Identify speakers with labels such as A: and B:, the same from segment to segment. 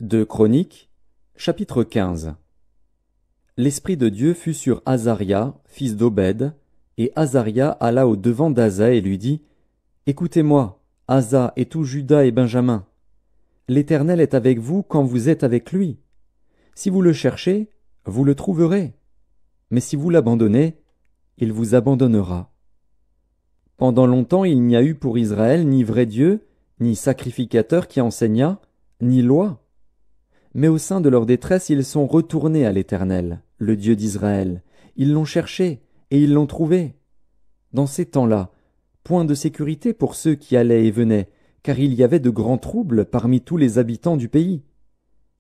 A: Deux Chroniques, chapitre 15. L'Esprit de Dieu fut sur Azaria, fils d'Obed, et Azaria alla au devant d'Asa et lui dit, « Écoutez-moi, Asa et tout Juda et Benjamin. L'Éternel est avec vous quand vous êtes avec lui. Si vous le cherchez, vous le trouverez. Mais si vous l'abandonnez, il vous abandonnera. » Pendant longtemps il n'y a eu pour Israël ni vrai Dieu, ni sacrificateur qui enseignât, ni loi. Mais au sein de leur détresse, ils sont retournés à l'Éternel, le Dieu d'Israël. Ils l'ont cherché, et ils l'ont trouvé. Dans ces temps-là, point de sécurité pour ceux qui allaient et venaient, car il y avait de grands troubles parmi tous les habitants du pays.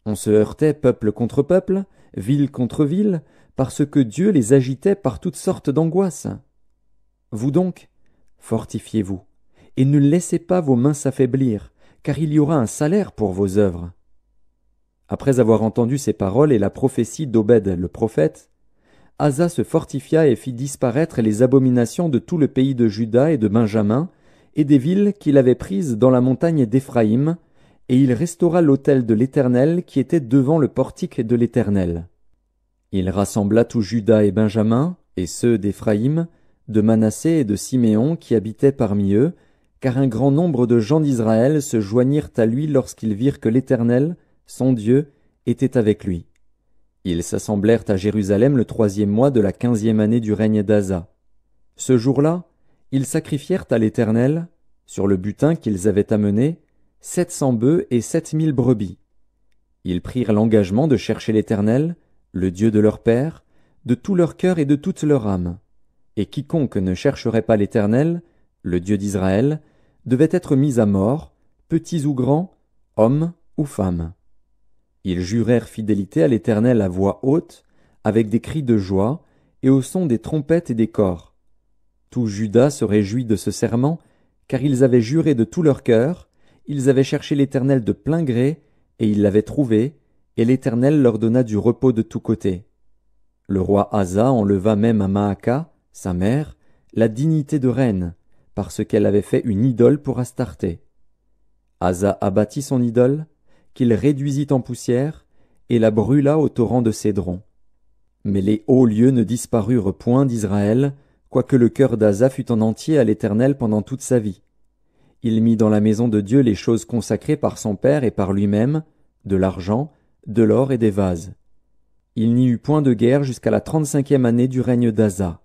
A: On se heurtait peuple contre peuple, ville contre ville, parce que Dieu les agitait par toutes sortes d'angoisses. Vous donc, fortifiez-vous, et ne laissez pas vos mains s'affaiblir, car il y aura un salaire pour vos œuvres. Après avoir entendu ces paroles et la prophétie d'Obed le prophète, Asa se fortifia et fit disparaître les abominations de tout le pays de Juda et de Benjamin, et des villes qu'il avait prises dans la montagne d'Éphraïm, et il restaura l'autel de l'Éternel qui était devant le portique de l'Éternel. Il rassembla tout Juda et Benjamin, et ceux d'Éphraïm, de Manassé et de Siméon qui habitaient parmi eux, car un grand nombre de gens d'Israël se joignirent à lui lorsqu'ils virent que l'Éternel, son Dieu, était avec lui. Ils s'assemblèrent à Jérusalem le 3e mois de la 15e année du règne d'Asa. Ce jour-là, ils sacrifièrent à l'Éternel, sur le butin qu'ils avaient amené, 700 bœufs et 7000 brebis. Ils prirent l'engagement de chercher l'Éternel, le Dieu de leur père, de tout leur cœur et de toute leur âme. Et quiconque ne chercherait pas l'Éternel, le Dieu d'Israël, devait être mis à mort, petits ou grands, hommes ou femmes. Ils jurèrent fidélité à l'Éternel à voix haute, avec des cris de joie, et au son des trompettes et des cors. Tout Juda se réjouit de ce serment, car ils avaient juré de tout leur cœur, ils avaient cherché l'Éternel de plein gré, et ils l'avaient trouvé, et l'Éternel leur donna du repos de tous côtés. Le roi Asa enleva même à Maaka, sa mère, la dignité de reine, parce qu'elle avait fait une idole pour Astarté. Asa abattit son idole, qu'il réduisit en poussière, et la brûla au torrent de Cédron. Mais les hauts lieux ne disparurent point d'Israël, quoique le cœur d'Asa fût en entier à l'Éternel pendant toute sa vie. Il mit dans la maison de Dieu les choses consacrées par son père et par lui-même, de l'argent, de l'or et des vases. Il n'y eut point de guerre jusqu'à la 35e année du règne d'Asa.